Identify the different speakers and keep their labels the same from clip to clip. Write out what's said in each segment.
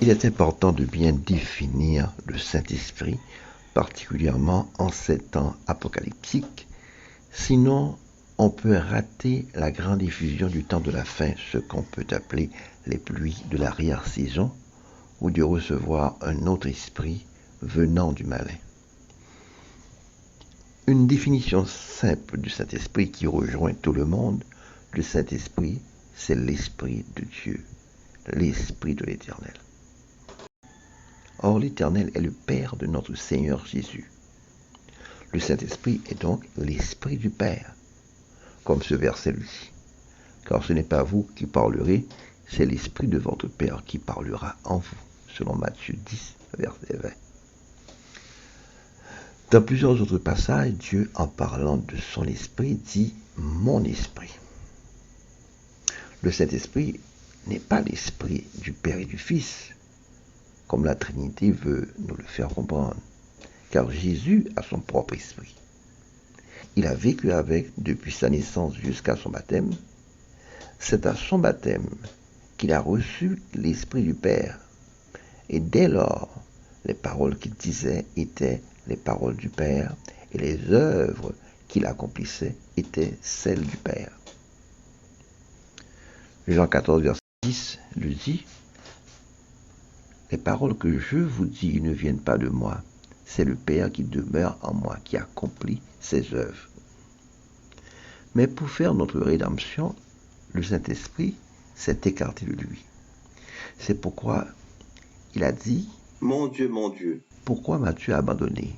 Speaker 1: Il est important de bien définir le Saint-Esprit, particulièrement en ces temps apocalyptiques, sinon on peut rater la grande effusion du temps de la fin, ce qu'on peut appeler les pluies de l'arrière-saison, ou de recevoir un autre esprit venant du malin. Une définition simple du Saint-Esprit qui rejoint tout le monde, le Saint-Esprit, c'est l'Esprit de Dieu, l'Esprit de l'Éternel. Or, l'Éternel est le Père de notre Seigneur Jésus. Le Saint-Esprit est donc l'Esprit du Père, comme ce verset le dit. Car ce n'est pas vous qui parlerez, c'est l'Esprit de votre Père qui parlera en vous, selon Matthieu 10, verset 20. Dans plusieurs autres passages, Dieu, en parlant de son Esprit, dit « mon Esprit ». Le Saint-Esprit n'est pas l'Esprit du Père et du Fils, comme la Trinité veut nous le faire comprendre, car Jésus a son propre esprit. Il a vécu avec depuis sa naissance jusqu'à son baptême. C'est à son baptême qu'il a reçu l'Esprit du Père. Et dès lors, les paroles qu'il disait étaient les paroles du Père, et les œuvres qu'il accomplissait étaient celles du Père. Jean 14, verset 10 le dit, « Les paroles que je vous dis ne viennent pas de moi, c'est le Père qui demeure en moi, qui accomplit ses œuvres. » Mais pour faire notre rédemption, le Saint-Esprit s'est écarté de lui. C'est pourquoi il a dit, « Mon Dieu, pourquoi m'as-tu abandonné ?»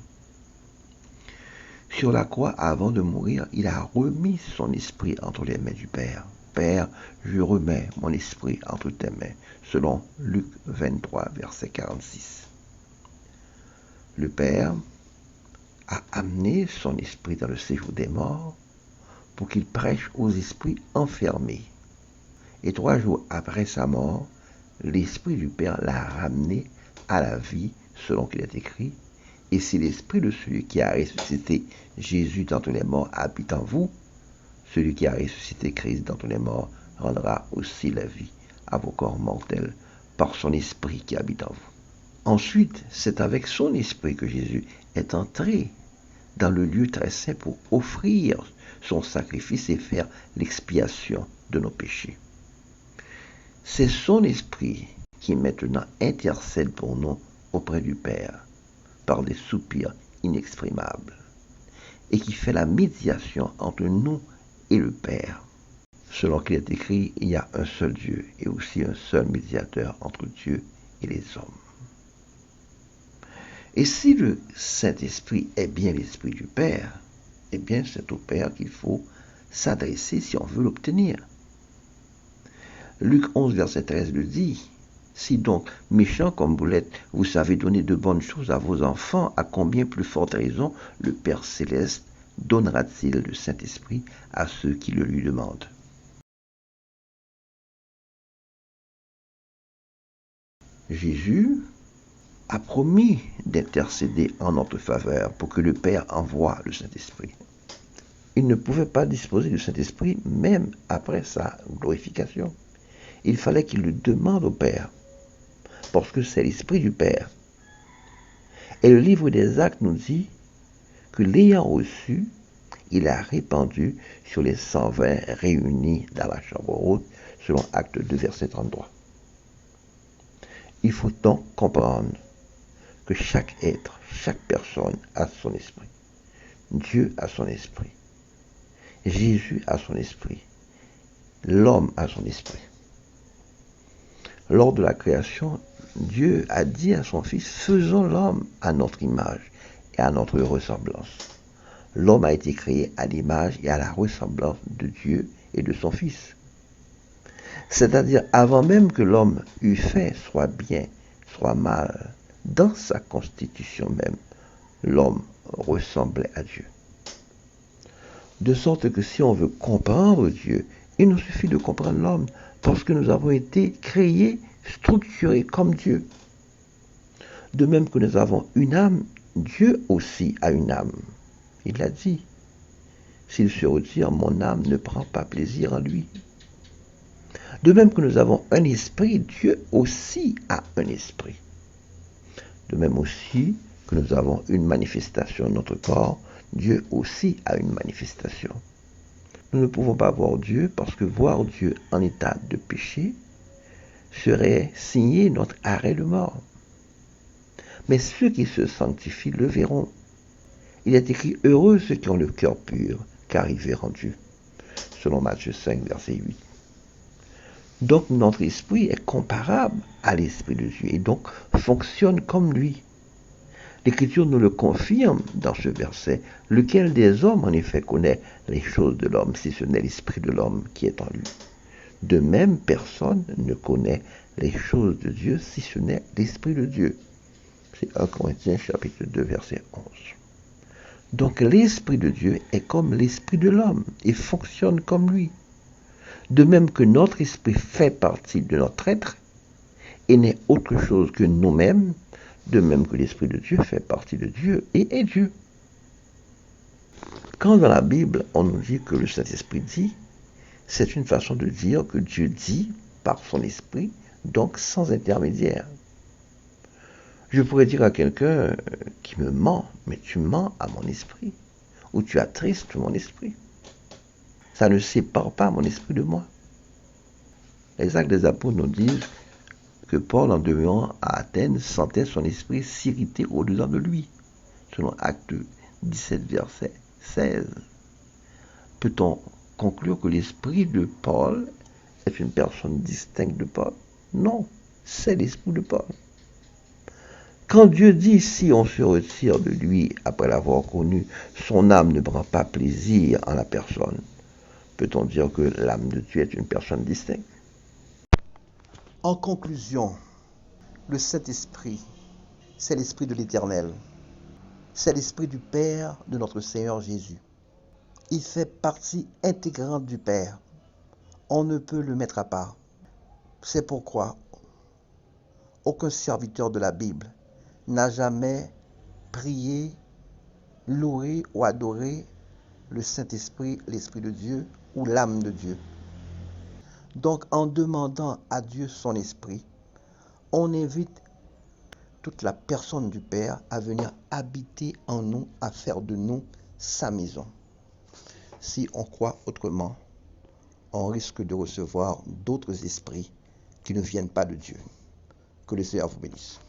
Speaker 1: Sur la croix, avant de mourir, il a remis son esprit entre les mains du Père. « Père, je remets mon esprit entre tes mains », selon Luc 23, verset 46. Le Père a amené son esprit dans le séjour des morts pour qu'il prêche aux esprits enfermés. Et 3 jours après sa mort, l'Esprit du Père l'a ramené à la vie, selon qu'il est écrit. Et si l'Esprit de celui qui a ressuscité Jésus d'entre les morts habite en vous, celui qui a ressuscité Christ d'entre les morts rendra aussi la vie à vos corps mortels par son Esprit qui habite en vous. Ensuite, c'est avec son Esprit que Jésus est entré dans le lieu très saint pour offrir son sacrifice et faire l'expiation de nos péchés. C'est son Esprit qui maintenant intercède pour nous auprès du Père par des soupirs inexprimables et qui fait la médiation entre nous et le Père. Selon qu'il est écrit, il y a un seul Dieu et aussi un seul médiateur entre Dieu et les hommes. Et si le Saint-Esprit est bien l'Esprit du Père, eh bien c'est au Père qu'il faut s'adresser si on veut l'obtenir. Luc 11, verset 13 le dit, « Si donc, méchants comme vous l'êtes, vous savez donner de bonnes choses à vos enfants, à combien plus forte raison le Père Céleste donnera-t-il le Saint-Esprit à ceux qui le lui demandent ?» Jésus a promis d'intercéder en notre faveur pour que le Père envoie le Saint-Esprit. Il ne pouvait pas disposer du Saint-Esprit même après sa glorification. Il fallait qu'il le demande au Père, parce que c'est l'Esprit du Père. Et le livre des Actes nous dit que l'ayant reçu, il a répandu sur les 120 réunis dans la chambre haute, selon Acte 2, verset 33. Il faut donc comprendre que chaque être, chaque personne a son esprit. Dieu a son esprit. Jésus a son esprit. L'homme a son esprit. Lors de la création, Dieu a dit à son Fils, « Faisons l'homme à notre image et à notre ressemblance. » L'homme a été créé à l'image et à la ressemblance de Dieu et de son Fils. C'est-à-dire avant même que l'homme eût fait soit bien, soit mal, dans sa constitution même, l'homme ressemblait à Dieu. De sorte que si on veut comprendre Dieu, il nous suffit de comprendre l'homme, parce que nous avons été créés, structurés comme Dieu. De même que nous avons une âme, Dieu aussi a une âme. Il l'a dit. S'il se retire, mon âme ne prend pas plaisir en lui. De même que nous avons un esprit, Dieu aussi a un esprit. De même aussi que nous avons une manifestation de notre corps, Dieu aussi a une manifestation. Nous ne pouvons pas voir Dieu parce que voir Dieu en état de péché serait signer notre arrêt de mort. Mais ceux qui se sanctifient le verront. Il est écrit « Heureux ceux qui ont le cœur pur, car ils verront Dieu » selon Matthieu 5, verset 8. Donc notre esprit est comparable à l'esprit de Dieu et donc fonctionne comme lui. L'Écriture nous le confirme dans ce verset, lequel des hommes en effet connaît les choses de l'homme, si ce n'est l'esprit de l'homme qui est en lui. De même, personne ne connaît les choses de Dieu si ce n'est l'esprit de Dieu. C'est 1 Corinthiens chapitre 2, verset 11. Donc l'esprit de Dieu est comme l'esprit de l'homme et fonctionne comme lui. De même que notre esprit fait partie de notre être et n'est autre chose que nous-mêmes, de même que l'esprit de Dieu fait partie de Dieu et est Dieu. Quand dans la Bible on nous dit que le Saint-Esprit dit, c'est une façon de dire que Dieu dit par son esprit, donc sans intermédiaire. Je pourrais dire à quelqu'un qui me ment, mais tu mens à mon esprit, ou tu attristes mon esprit. Ça ne sépare pas mon esprit de moi. Les Actes des Apôtres nous disent que Paul, en demeurant à Athènes, sentait son esprit s'irriter au-dedans de lui, selon Actes 17, verset 16. Peut-on conclure que l'esprit de Paul est une personne distincte de Paul? Non, c'est l'esprit de Paul. Quand Dieu dit, si on se retire de lui après l'avoir connu, son âme ne prend pas plaisir en la personne, peut-on dire que l'âme de Dieu est une personne distincte? En conclusion, le Saint-Esprit, c'est l'Esprit de l'Éternel. C'est l'Esprit du Père de notre Seigneur Jésus. Il fait partie intégrante du Père. On ne peut le mettre à part. C'est pourquoi aucun serviteur de la Bible n'a jamais prié, loué ou adoré le Saint-Esprit, l'Esprit de Dieu ou l'âme de Dieu. Donc, en demandant à Dieu son Esprit, on invite toute la personne du Père à venir habiter en nous, à faire de nous sa maison. Si on croit autrement, on risque de recevoir d'autres esprits qui ne viennent pas de Dieu. Que le Seigneur vous bénisse.